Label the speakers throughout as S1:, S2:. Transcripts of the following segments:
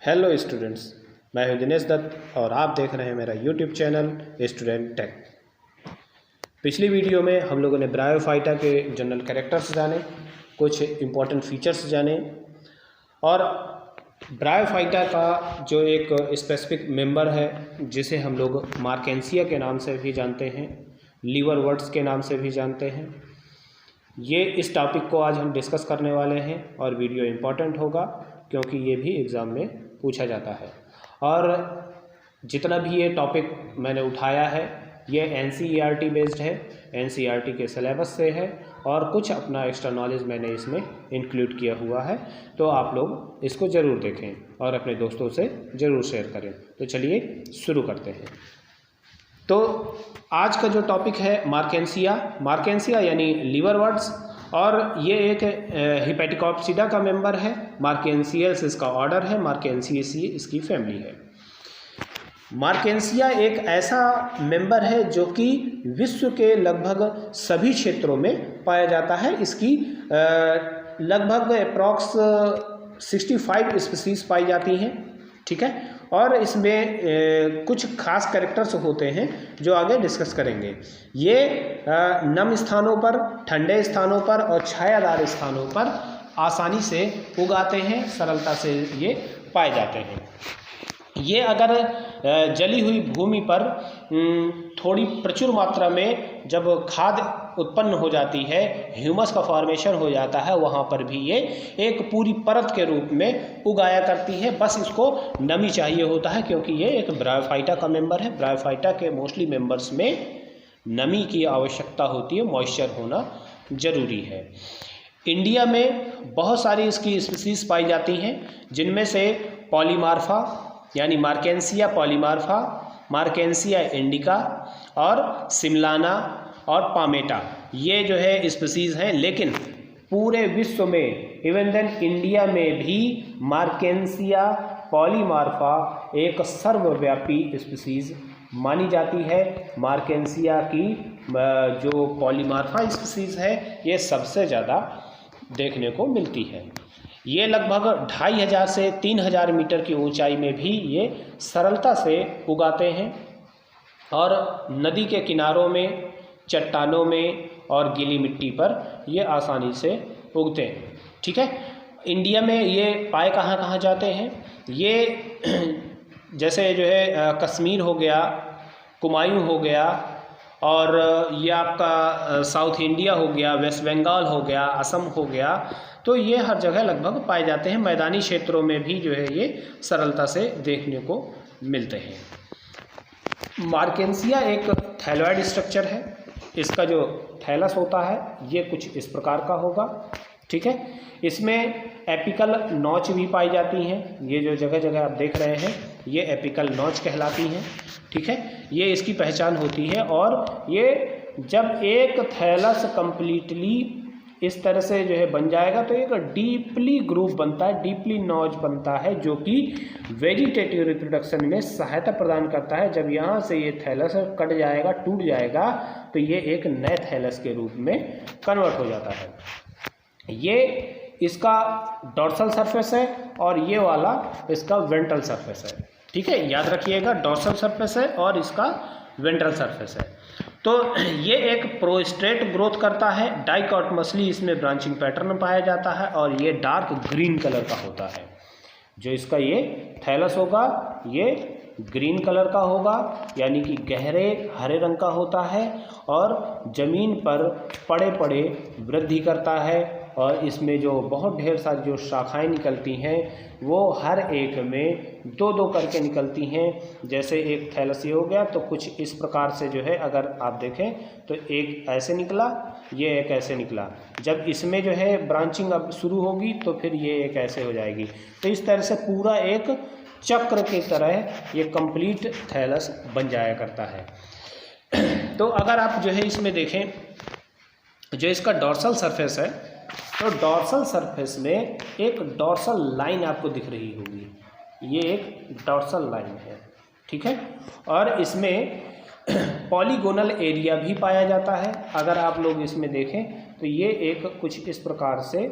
S1: Hello students, मैं हूं दिनेश दत्त और आप देख रहे हैं मेरा यूट्यूब चैनल स्टूडेंट टेक। पिछली वीडियो में हम लोगों ने ब्रायोफाइटा के जनरल कैरेक्टर्स जाने, कुछ इम्पोर्टेंट फीचर्स जाने और ब्रायोफाइटा का जो एक स्पेसिफिक मेंबर है जिसे हम लोग मार्केंसिया के नाम से भी जानते हैं, लीवरवर्ट्स के नाम से भी जानते हैं, ये इस टॉपिक को आज हम डिस्कस करने वाले हैं और वीडियो इम्पॉर्टेंट होगा क्योंकि ये भी एग्ज़ाम में पूछा जाता है। और जितना भी ये टॉपिक मैंने उठाया है ये NCERT बेस्ड है, NCERT के सिलेबस से है और कुछ अपना एक्स्ट्रा नॉलेज मैंने इसमें इंक्लूड किया हुआ है, तो आप लोग इसको ज़रूर देखें और अपने दोस्तों से ज़रूर शेयर करें। तो चलिए शुरू करते हैं। तो आज का जो टॉपिक है मार्केंसिया यानी लीवरवर्ट्स, और ये एक हिपैटिकोप्सिडा का मेंबर है। मार्केंसियस इसका ऑर्डर है, मार्केंसियेसी इसकी फैमिली है। मार्केंसिया एक ऐसा मेंबर है जो कि विश्व के लगभग सभी क्षेत्रों में पाया जाता है। इसकी लगभग अप्रॉक्स 65 स्पीसीज पाई जाती हैं, ठीक है। और इसमें कुछ खास कैरेक्टर्स होते हैं जो आगे डिस्कस करेंगे। ये नम स्थानों पर, ठंडे स्थानों पर और छायादार स्थानों पर आसानी से उगाते हैं, सरलता से ये पाए जाते हैं। ये अगर जली हुई भूमि पर थोड़ी प्रचुर मात्रा में जब खाद उत्पन्न हो जाती है, ह्यूमस का फॉर्मेशन हो जाता है, वहाँ पर भी ये एक पूरी परत के रूप में उगाया करती है। बस इसको नमी चाहिए होता है क्योंकि ये एक ब्रायोफाइटा का मेंबर है। ब्रायोफाइटा के मोस्टली मेंबर्स में नमी की आवश्यकता होती है, मॉइस्चर होना ज़रूरी है। इंडिया में बहुत सारी इसकी स्पीसीज पाई जाती हैं, जिनमें से पॉलीमार्फा यानी मार्केंसिया पॉलीमार्फा, मार्केंसिया इंडिका और सिमलाना और पामेटा, ये जो है स्पीसीज हैं। लेकिन पूरे विश्व में, इवन देन इंडिया में भी मार्केंसिया पॉलीमार्फा एक सर्वव्यापी स्पीसीज मानी जाती है। मार्केंसिया की जो पॉलीमार्फा स्पीसीज है ये सबसे ज़्यादा देखने को मिलती है। ये लगभग 2500 से 3000 मीटर की ऊंचाई में भी ये सरलता से उगाते हैं और नदी के किनारों में, चट्टानों में और गीली मिट्टी पर ये आसानी से उगते हैं, ठीक है। इंडिया में ये पाए कहाँ कहाँ जाते हैं? ये जैसे जो है कश्मीर हो गया, कुमायूं हो गया, और ये आपका साउथ इंडिया हो गया, वेस्ट बंगाल हो गया, असम हो गया, तो ये हर जगह लगभग पाए जाते हैं। मैदानी क्षेत्रों में भी जो है ये सरलता से देखने को मिलते हैं। मार्केंसिया एक थैलॉइड स्ट्रक्चर है। इसका जो थैलस होता है ये कुछ इस प्रकार का होगा, ठीक है। इसमें एपिकल नॉच भी पाई जाती हैं। ये जो जगह जगह आप देख रहे हैं ये एपिकल नॉच कहलाती हैं, ठीक है। ये इसकी पहचान होती है। और ये जब एक थैलस कंप्लीटली इस तरह से जो है बन जाएगा तो एक डीपली ग्रूव बनता है, डीपली नॉच बनता है, जो कि वेजिटेटिव रिप्रोडक्शन में सहायता प्रदान करता है। जब यहाँ से ये थैलस कट जाएगा, टूट जाएगा, तो ये एक नए थैलस के रूप में कन्वर्ट हो जाता है। ये इसका डॉर्सल सरफेस है और ये वाला इसका वेंट्रल सरफेस है, ठीक है। याद रखिएगा, डॉर्सल सरफेस है और इसका वेंट्रल सरफेस है। तो ये एक प्रोस्ट्रेट ग्रोथ करता है। डाइकॉटमसली इसमें ब्रांचिंग पैटर्न पाया जाता है और ये डार्क ग्रीन कलर का होता है। जो इसका ये थैलस होगा ये ग्रीन कलर का होगा, यानी कि गहरे हरे रंग का होता है और ज़मीन पर पड़े पड़े वृद्धि करता है। और इसमें जो बहुत ढेर सारी जो शाखाएं निकलती हैं वो हर एक में 2-2 करके निकलती हैं। जैसे एक थैलस ये हो गया तो कुछ इस प्रकार से जो है, अगर आप देखें तो एक ऐसे निकला, ये एक ऐसे निकला। जब इसमें जो है ब्रांचिंग अब शुरू होगी तो फिर ये एक ऐसे हो जाएगी। तो इस तरह से पूरा एक चक्र की तरह ये कंप्लीट थैलस बन जाया करता है। तो अगर आप जो है इसमें देखें, जो इसका डॉर्सल सरफेस है, तो डॉर्सल सरफेस में एक डॉर्सल लाइन आपको दिख रही होगी। ये एक डॉर्सल लाइन है, ठीक है। और इसमें पॉलीगोनल एरिया भी पाया जाता है। अगर आप लोग इसमें देखें तो ये एक कुछ इस प्रकार से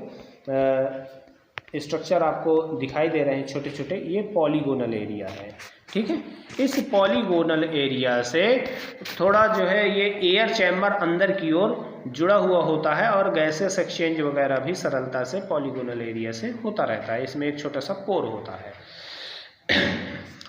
S1: स्ट्रक्चर आपको दिखाई दे रहे हैं छोटे छोटे, ये पॉलीगोनल एरिया है। ठीक है, इस पॉलीगोनल एरिया से थोड़ा जो है ये एयर चैम्बर अंदर की ओर जुड़ा हुआ होता है और गैसेस एक्सचेंज वगैरह भी सरलता से पॉलीगोनल एरिया से होता रहता है। इसमें एक छोटा सा पोर होता है।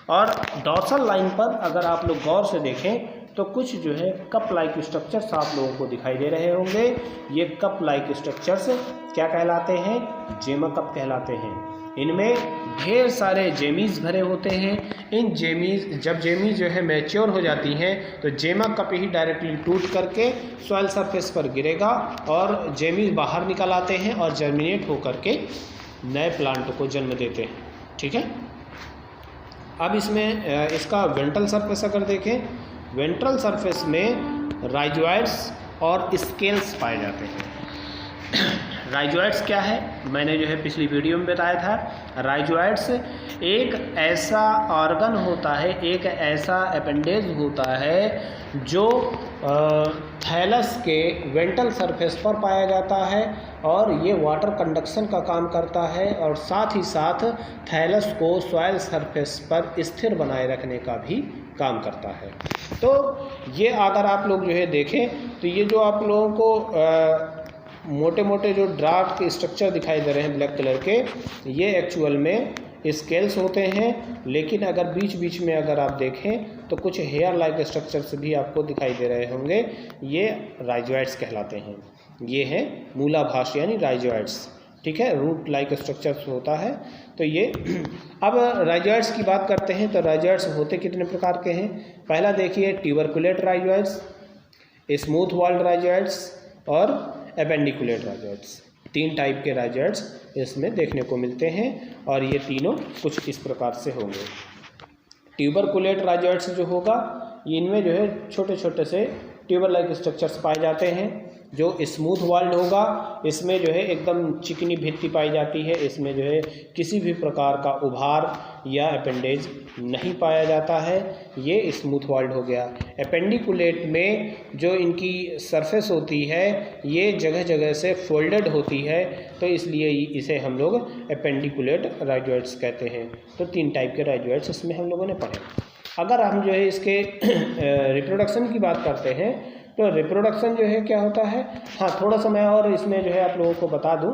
S1: और डॉर्सल लाइन पर अगर आप लोग गौर से देखें तो कुछ जो है कप लाइक स्ट्रक्चर्स आप लोगों को दिखाई दे रहे होंगे। ये कप लाइक स्ट्रक्चर्स क्या कहलाते हैं? जेमा कप कहलाते हैं। इनमें ढेर सारे जेमीज भरे होते हैं। इन जेमीज, जब जेमीज जो है मैच्योर हो जाती हैं तो जेमा कप ही डायरेक्टली टूट करके सॉइल सरफेस पर गिरेगा और जेमीज बाहर निकल आते हैं और जर्मिनेट होकर के नए प्लांट को जन्म देते हैं। ठीक है, अब इसमें इसका वेंट्रल सरफेस अगर देखें, वेंट्रल सरफेस में राइजोइड्स और स्केल्स पाए जाते हैं। राइजोइड्स क्या है? मैंने जो है पिछली वीडियो में बताया था। राइजोइड्स एक ऐसा ऑर्गन होता है, एक ऐसा अपेंडेज होता है जो थैलस के वेंट्रल सरफेस पर पाया जाता है और ये वाटर कंडक्शन का काम करता है और साथ ही साथ थैलस को सॉइल सरफेस पर स्थिर बनाए रखने का भी काम करता है। तो ये अगर आप लोग जो है देखें तो ये जो आप लोगों को मोटे मोटे जो ड्राफ्ट के स्ट्रक्चर दिखाई दे रहे हैं ब्लैक कलर के, ये एक्चुअल में स्केल्स होते हैं। लेकिन अगर बीच बीच में अगर आप देखें तो कुछ हेयर लाइक स्ट्रक्चर्स भी आपको दिखाई दे रहे होंगे, ये राइजोइड्स कहलाते हैं। ये है मूलाभास यानी राइजोइड्स। ठीक है, रूट लाइक स्ट्रक्चर्स होता है। तो ये अब राइजोइड्स की बात करते हैं तो राइजोइड्स होते कितने प्रकार के हैं? पहला देखिए tuberculate rhizoids, smooth walled rhizoids और एपेंडिकुलेट राइजोइड्स। 3 टाइप के राइजोइड्स इसमें देखने को मिलते हैं और ये तीनों कुछ इस प्रकार से होंगे। ट्यूबरकुलेट राइजोइड्स जो होगा, इनमें जो है छोटे छोटे से ट्यूबर लाइक स्ट्रक्चर्स पाए जाते हैं। जो स्मूथ वॉल्ड होगा, इसमें जो है एकदम चिकनी भित्ति पाई जाती है। इसमें जो है किसी भी प्रकार का उभार या अपेंडेज नहीं पाया जाता है। ये स्मूथ वॉल्ड हो गया। एपेंडिकुलेट में जो इनकी सरफेस होती है ये जगह जगह से फोल्डेड होती है, तो इसलिए इसे हम लोग एपेंडिकुलेट राइजोइड्स कहते हैं। तो 3 टाइप के राइजोइड्स इसमें हम लोगों ने पढ़े। अगर हम जो है इसके रिप्रोडक्शन की बात करते हैं तो रिप्रोडक्शन जो है क्या होता है, हाँ थोड़ा सा मैं और इसमें जो है आप लोगों को बता दूं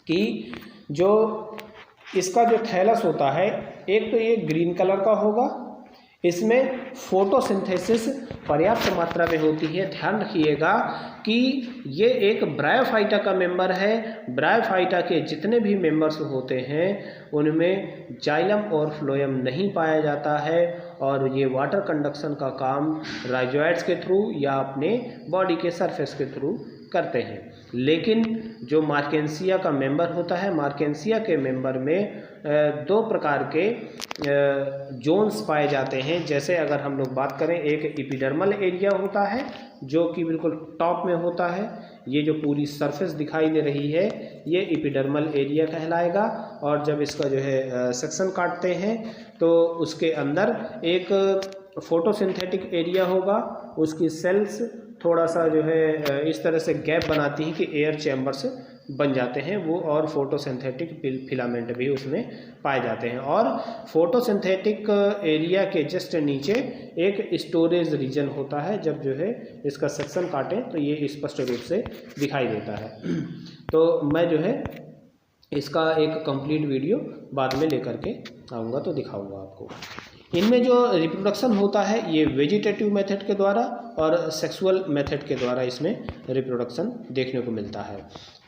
S1: कि जो इसका जो थैलस होता है, एक तो ये ग्रीन कलर का होगा, इसमें फोटोसिंथेसिस पर्याप्त मात्रा में होती है। ध्यान रखिएगा कि ये एक ब्रायोफाइटा का मेंबर है। ब्रायोफाइटा के जितने भी मेंबर्स होते हैं उनमें जाइलम और फ्लोएम नहीं पाया जाता है और ये वाटर कंडक्शन का काम राइजोइड्स के थ्रू या अपने बॉडी के सरफेस के थ्रू करते हैं। लेकिन जो मार्केंसिया का मेंबर होता है, मार्केंसिया के मेंबर में 2 प्रकार के जोन्स पाए जाते हैं। जैसे अगर हम लोग बात करें, एक एपिडर्मल एरिया होता है जो कि बिल्कुल टॉप में होता है। ये जो पूरी सरफेस दिखाई दे रही है ये एपिडर्मल एरिया कहलाएगा। और जब इसका जो है सेक्शन काटते हैं तो उसके अंदर एक फोटोसिंथेटिक एरिया होगा। उसकी सेल्स थोड़ा सा जो है इस तरह से गैप बनाती है कि एयर चैम्बर्स बन जाते हैं वो, और फोटोसिंथेटिक फिलामेंट भी उसमें पाए जाते हैं। और फोटोसिंथेटिक एरिया के जस्ट नीचे एक स्टोरेज रीजन होता है। जब जो है इसका सेक्शन काटें तो ये स्पष्ट रूप से दिखाई देता है। तो मैं जो है इसका एक कंप्लीट वीडियो बाद में लेकर के आऊँगा तो दिखाऊँगा आपको। इनमें जो रिप्रोडक्शन होता है ये वेजिटेटिव मेथड के द्वारा और सेक्सुअल मेथड के द्वारा इसमें रिप्रोडक्शन देखने को मिलता है।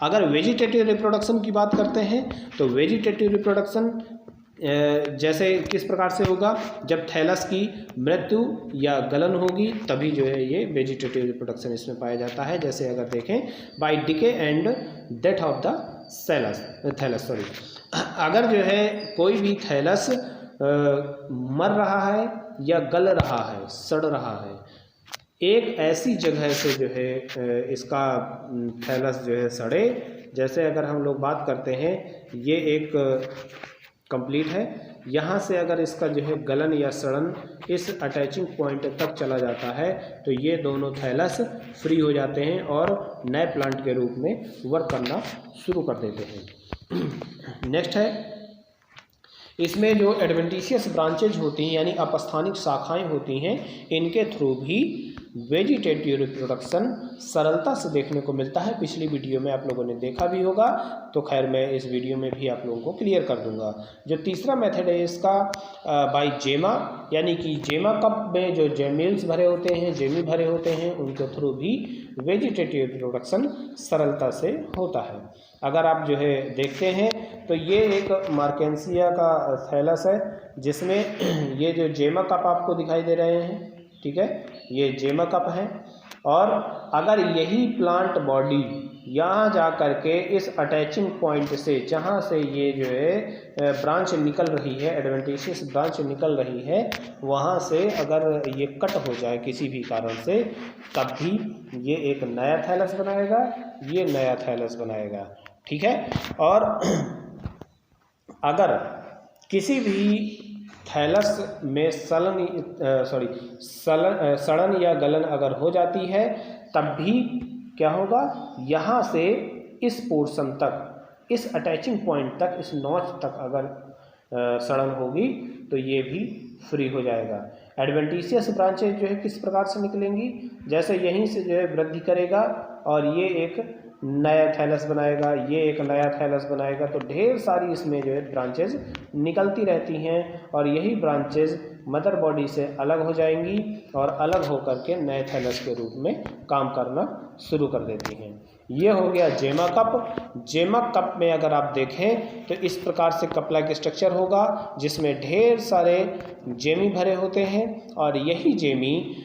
S1: अगर वेजिटेटिव रिप्रोडक्शन की बात करते हैं तो वेजिटेटिव रिप्रोडक्शन जैसे किस प्रकार से होगा, जब थैलस की मृत्यु या गलन होगी तभी जो है ये वेजिटेटिव रिप्रोडक्शन इसमें पाया जाता है। जैसे अगर देखें, by decay and death of the thallus, अगर जो है कोई भी थैलस मर रहा है या गल रहा है, सड़ रहा है, एक ऐसी जगह से जो है इसका थैलस जो है सड़े। जैसे अगर हम लोग बात करते हैं, ये एक कंप्लीट है, यहाँ से अगर इसका जो है गलन या सड़न इस अटैचिंग पॉइंट तक चला जाता है तो ये दोनों थैलस फ्री हो जाते हैं और नए प्लांट के रूप में वर्क करना शुरू कर देते हैं। नेक्स्ट है, इसमें जो एडवेंटिशियस ब्रांचेज होती हैं यानी अपस्थानिक शाखाएं होती हैं, इनके थ्रू भी वेजिटेटिव रिप्रोडक्शन सरलता से देखने को मिलता है। पिछली वीडियो में आप लोगों ने देखा भी होगा, तो खैर मैं इस वीडियो में भी आप लोगों को क्लियर कर दूंगा। जो तीसरा मेथड है इसका बाय जेमा, यानी कि जेमा कप में जो जेमिल्स भरे होते हैं, जेमी भरे होते हैं, उनके थ्रू भी वेजिटेटिव रिप्रोडक्शन सरलता से होता है। अगर आप जो है देखते हैं तो ये एक मार्केंसिया का थैलस है, जिसमें ये जो जेमा कप आपको दिखाई दे रहे हैं, ठीक है, ये जेमा कप है। और अगर यही प्लांट बॉडी यहाँ जा कर के इस अटैचिंग पॉइंट से, जहाँ से ये जो है ब्रांच निकल रही है, एडवेंटिशियस ब्रांच निकल रही है, वहाँ से अगर ये कट हो जाए किसी भी कारण से, तब भी ये एक नया थैलस बनाएगा, ये नया थैलस बनाएगा, ठीक है। और अगर किसी भी थैलस में सड़न या गलन अगर हो जाती है, तब भी क्या होगा, यहाँ से इस पोर्शन तक, इस अटैचिंग पॉइंट तक, इस नॉच तक अगर सड़न होगी तो ये भी फ्री हो जाएगा। एडवेंटिशियस ब्रांचेज जो है किस प्रकार से निकलेंगी, जैसे यहीं से जो है वृद्धि करेगा और ये एक नया थैलस बनाएगा, ये एक नया थैलस बनाएगा, तो ढेर सारी इसमें जो है ब्रांचेज निकलती रहती हैं और यही ब्रांचेज मदर बॉडी से अलग हो जाएंगी और अलग होकर के नए थैलस के रूप में काम करना शुरू कर देती हैं। ये हो गया जेमा कप। जेमा कप में अगर आप देखें तो इस प्रकार से कप लाइक स्ट्रक्चर होगा, जिसमें ढेर सारे जेमी भरे होते हैं और यही जेमी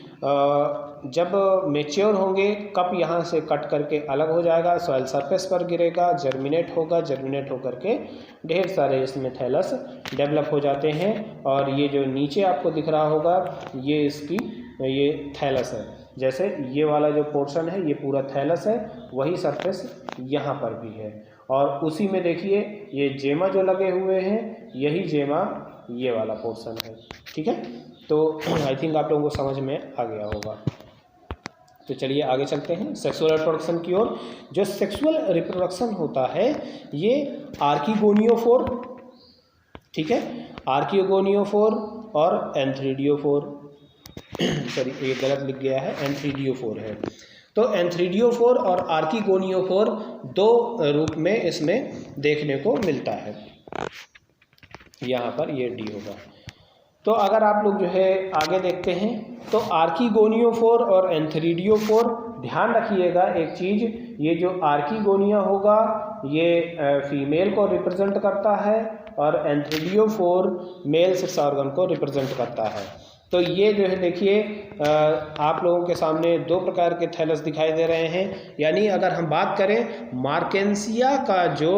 S1: जब मेच्योर होंगे, कप यहाँ से कट करके अलग हो जाएगा, सॉइल सरफेस पर गिरेगा, जर्मिनेट होगा, जर्मिनेट होकर के ढेर सारे इसमें थैलस डेवलप हो जाते हैं। और ये जो नीचे आपको दिख रहा होगा, ये इसकी ये थैलस है, जैसे ये वाला जो पोर्शन है ये पूरा थैलस है, वही सरफेस यहाँ पर भी है। और उसी में देखिए ये जेमा जो लगे हुए हैं, यही जेमा ये वाला पोर्शन है, ठीक है। तो आई थिंक आप लोगों को समझ में आ गया होगा। तो चलिए आगे चलते हैं सेक्सुअल रिप्रोडक्शन की ओर। जो सेक्सुअल रिप्रोडक्शन होता है ये आर्किगोनियोफोर, ठीक है, आर्किगोनियोफोर और एंथ्रीडियोफोर, सॉरी ये गलत लिख गया है, एंथ्रीडियोफोर है। तो एंथ्रीडियोफोर और आर्किगोनियोफोर दो रूप में इसमें देखने को मिलता है। यहाँ पर ये डी होगा। तो अगर आप लोग जो है आगे देखते हैं तो आर्किगोनियोफोर और एंथ्रीडियोफोर, ध्यान रखिएगा एक चीज़, ये जो आर्किगोनिया होगा ये फीमेल को रिप्रेजेंट करता है और एंथ्रीडियोफोर मेल सेक्स ऑर्गन को रिप्रेजेंट करता है। तो ये जो है देखिए आप लोगों के सामने दो प्रकार के थैलस दिखाई दे रहे हैं। यानी अगर हम बात करें मार्केंसिया का जो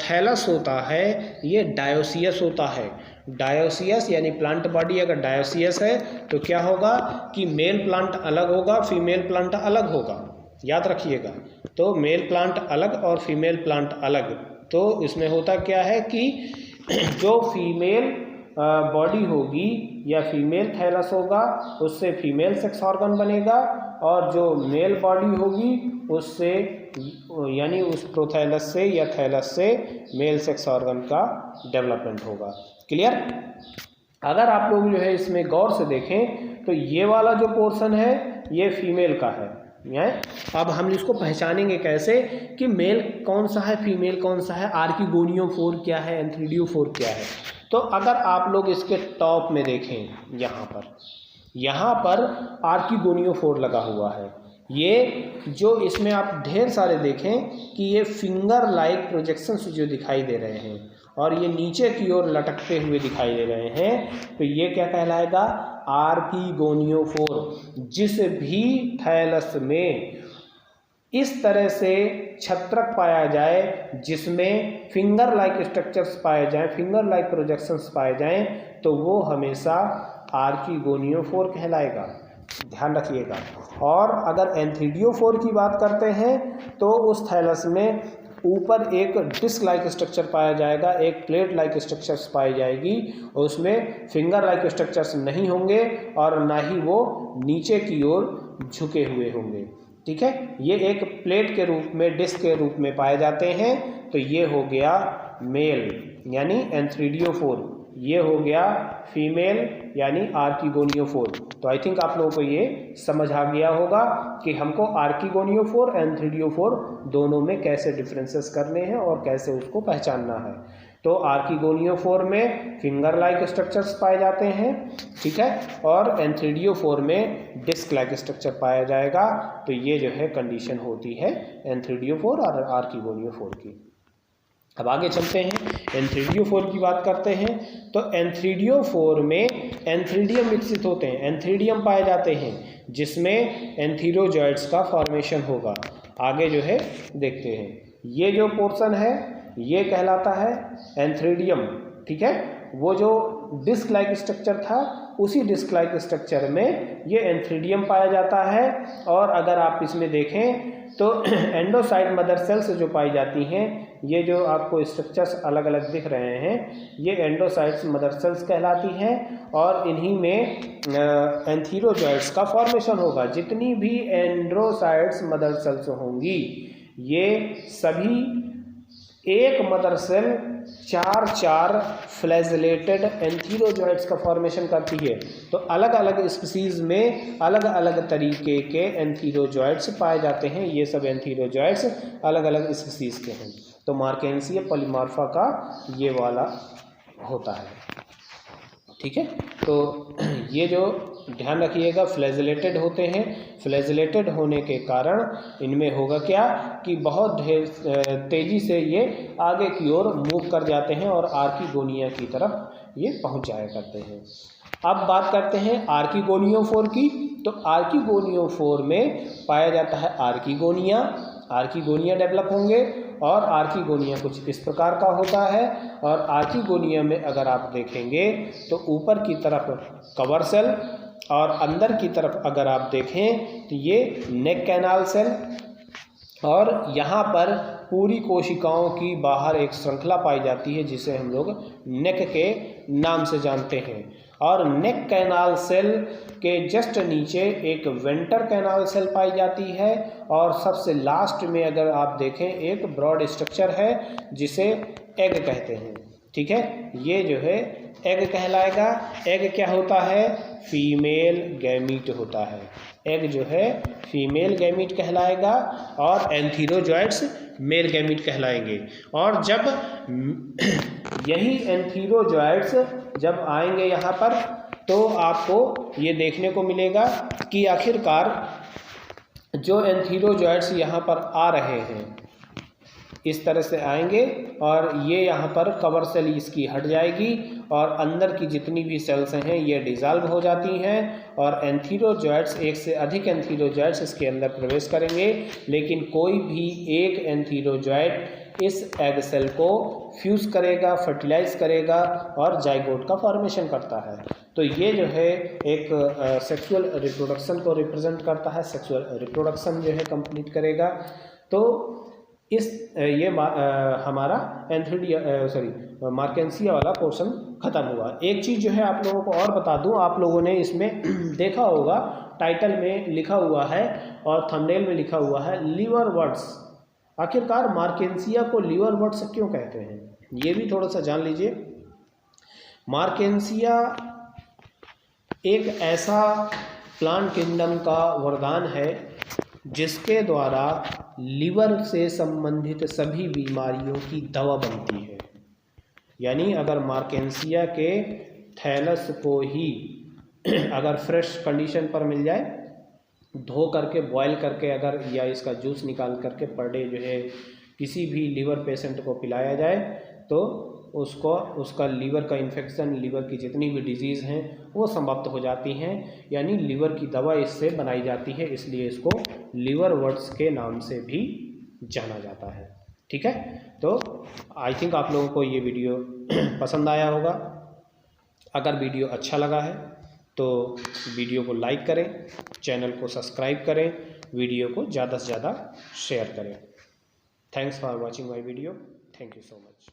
S1: थैलस होता है ये डायोसियस होता है। डायोसियस यानी प्लांट बॉडी अगर डायोसियस है तो क्या होगा कि मेल प्लांट अलग होगा, फीमेल प्लांट अलग होगा, याद रखिएगा। तो मेल प्लांट अलग और फीमेल प्लांट अलग। तो इसमें होता क्या है कि जो फीमेल बॉडी होगी या फीमेल थैलस होगा उससे फीमेल सेक्स ऑर्गन बनेगा और जो मेल बॉडी होगी उससे यानी उस प्रोथैलस से या थैलस से मेल सेक्स ऑर्गन का डेवलपमेंट होगा। क्लियर? अगर आप लोग जो है इसमें गौर से देखें तो ये वाला जो पोर्शन है ये फीमेल का है। अब हम इसको पहचानेंगे कैसे कि मेल कौन सा है, फीमेल कौन सा है, आर्किगोनियोफोर क्या है, एंथ्रीडियोफोर क्या है। तो अगर आप लोग इसके टॉप में देखें यहाँ पर आर्किगोनियोफोर लगा हुआ है। ये जो इसमें आप ढेर सारे देखें कि ये फिंगर लाइक प्रोजेक्शंस जो दिखाई दे रहे हैं और ये नीचे की ओर लटकते हुए दिखाई दे रहे हैं, तो ये क्या कहलाएगा, आर्किगोनियोफोर। जिस भी थैलस में इस तरह से छत्रक पाया जाए जिसमें फिंगर लाइक स्ट्रक्चर्स पाए जाएं, फिंगर लाइक प्रोजेक्शंस पाए जाएं, तो वो हमेशा आर्किगोनियोफोर कहलाएगा, ध्यान रखिएगा। और अगर एंथ्रीडियोफोर की बात करते हैं तो उस थैलस में ऊपर एक डिस्क लाइक स्ट्रक्चर पाया जाएगा, एक प्लेट लाइक स्ट्रक्चर्स पाई जाएगी, और उसमें फिंगर लाइक स्ट्रक्चर्स नहीं होंगे और ना ही वो नीचे की ओर झुके हुए होंगे। ठीक है, ये एक प्लेट के रूप में, डिस्क के रूप में पाए जाते हैं। तो ये हो गया मेल यानी एंथ्रीडियोफोर, ये हो गया फीमेल यानी आर्किगोनियोफोर। तो आई थिंक आप लोगों को ये समझ आ गया होगा कि हमको आर्किगोनियोफोर एंथ्रीडियोफोर दोनों में कैसे डिफरेंसेस करने हैं और कैसे उसको पहचानना है। तो आर्किगोनियोफोर में फिंगर लाइक स्ट्रक्चर्स पाए जाते हैं, ठीक है, और एंथ्रीडियोफोर में डिस्क लाइक स्ट्रक्चर पाया जाएगा। तो ये जो है कंडीशन होती है एंथ्रीडियोफोर और आर्किगोनियोफोर की। अब आगे चलते हैं, एंथ्रीडियोफोर की बात करते हैं। तो एंथ्रीडियोफोर में एंथ्रीडियम विकसित होते हैं, एंथ्रीडियम पाए जाते हैं जिसमें एंथीरोजॉइड्स का फॉर्मेशन होगा। आगे जो है देखते हैं, ये जो पोर्शन है ये कहलाता है एंथ्रीडियम, ठीक है, वो जो डिस्क लाइक स्ट्रक्चर था उसी डिस्क लाइक स्ट्रक्चर में ये एंथ्रीडियम पाया जाता है। और अगर आप इसमें देखें तो एंडोसाइट मदर सेल्स जो पाई जाती हैं, ये जो आपको स्ट्रक्चर्स अलग अलग दिख रहे हैं, ये एंडोसाइट्स मदर सेल्स कहलाती हैं और इन्हीं में एंथीरोजॉइड्स का फॉर्मेशन होगा। जितनी भी एंड्रोसाइट्स मदर सेल्स होंगी ये सभी एक मदर सेल 4 फ्लैजेलेटेड एंथीरोजॉइड्स का फॉर्मेशन करती है। तो अलग अलग स्पीसीज में अलग अलग तरीके के एंथीरोजॉइड्स पाए जाते हैं। ये सब एंथीरोजॉइड्स अलग अलग स्पीसीज के हैं। तो मार्केंसिया पॉलीमार्फा का ये वाला होता है, ठीक है। तो ये जो ध्यान रखिएगा फ्लैजेलेटेड होते हैं, फ्लैजेलेटेड होने के कारण इनमें होगा क्या कि बहुत तेज़ी से ये आगे की ओर मूव कर जाते हैं और आर्किगोनिया की तरफ ये पहुंच जाया करते हैं। अब बात करते हैं आर्किगोनियोफोर की। तो आर्किगोनियोफोर में पाया जाता है आर्किगोनिया, आर्किगोनिया डेवलप होंगे और आर्किगोनिया कुछ इस प्रकार का होता है। और आर्किगोनिया में अगर आप देखेंगे तो ऊपर की तरफ कवर सेल और अंदर की तरफ अगर आप देखें तो ये नेक कैनाल सेल, और यहाँ पर पूरी कोशिकाओं की बाहर एक श्रृंखला पाई जाती है जिसे हम लोग नेक के नाम से जानते हैं। और नेक कैनाल सेल के जस्ट नीचे एक वेंटर कैनाल सेल पाई जाती है और सबसे लास्ट में अगर आप देखें एक ब्रॉड स्ट्रक्चर है जिसे एग कहते हैं, ठीक है। ये जो है एग कहलाएगा। एग क्या होता है? फीमेल गैमीट होता है। एग जो है फीमेल गैमीट कहलाएगा और एंथीरोजॉइड्स मेल गैमीट कहलाएंगे। और जब यही एंथीरोजॉइड्स जब आएंगे यहाँ पर तो आपको ये देखने को मिलेगा कि आखिरकार जो एंथीरोजॉइड्स यहाँ पर आ रहे हैं इस तरह से आएंगे और ये यहाँ पर कवर सेल इसकी हट जाएगी और अंदर की जितनी भी सेल्स हैं ये डिज़ाल्व हो जाती हैं और एंथीरोजॉइड्स, एक से अधिक एंथीरोजॉइड्स इसके अंदर प्रवेश करेंगे। लेकिन कोई भी एक एंथीरोजॉइड इस एग सेल को फ्यूज़ करेगा, फर्टिलाइज करेगा और जाइगोट का फॉर्मेशन करता है। तो ये जो है एक सेक्सुअल रिप्रोडक्शन को रिप्रेजेंट करता है, सेक्सुअल रिप्रोडक्शन जो है कंप्लीट करेगा। तो इस ये हमारा मार्केंसिया वाला पोर्शन ख़त्म हुआ। एक चीज़ जो है आप लोगों को और बता दूं, आप लोगों ने इसमें देखा होगा टाइटल में लिखा हुआ है और थंबनेल में लिखा हुआ है लीवर वर्ड्स। आखिरकार मार्केंसिया को लीवर वर्ड्स क्यों कहते हैं ये भी थोड़ा सा जान लीजिए। मार्केंसिया एक ऐसा प्लांट किंगडम का वरदान है जिसके द्वारा लीवर से संबंधित सभी बीमारियों की दवा बनती है। यानी अगर मार्केंसिया के थैलस को ही अगर फ्रेश कंडीशन पर मिल जाए, धो करके बॉयल करके अगर या इसका जूस निकाल करके पर डे जो है किसी भी लीवर पेशेंट को पिलाया जाए तो उसको उसका लीवर का इन्फेक्शन, लीवर की जितनी भी डिजीज़ हैं वो समाप्त हो जाती हैं। यानी लीवर की दवा इससे बनाई जाती है, इसलिए इसको लीवर वर्ड्स के नाम से भी जाना जाता है। ठीक है, तो आई थिंक आप लोगों को ये वीडियो पसंद आया होगा। अगर वीडियो अच्छा लगा है तो वीडियो को लाइक करें, चैनल को सब्सक्राइब करें, वीडियो को ज़्यादा से ज़्यादा शेयर करें। Thanks for watching my video. Thank you so much.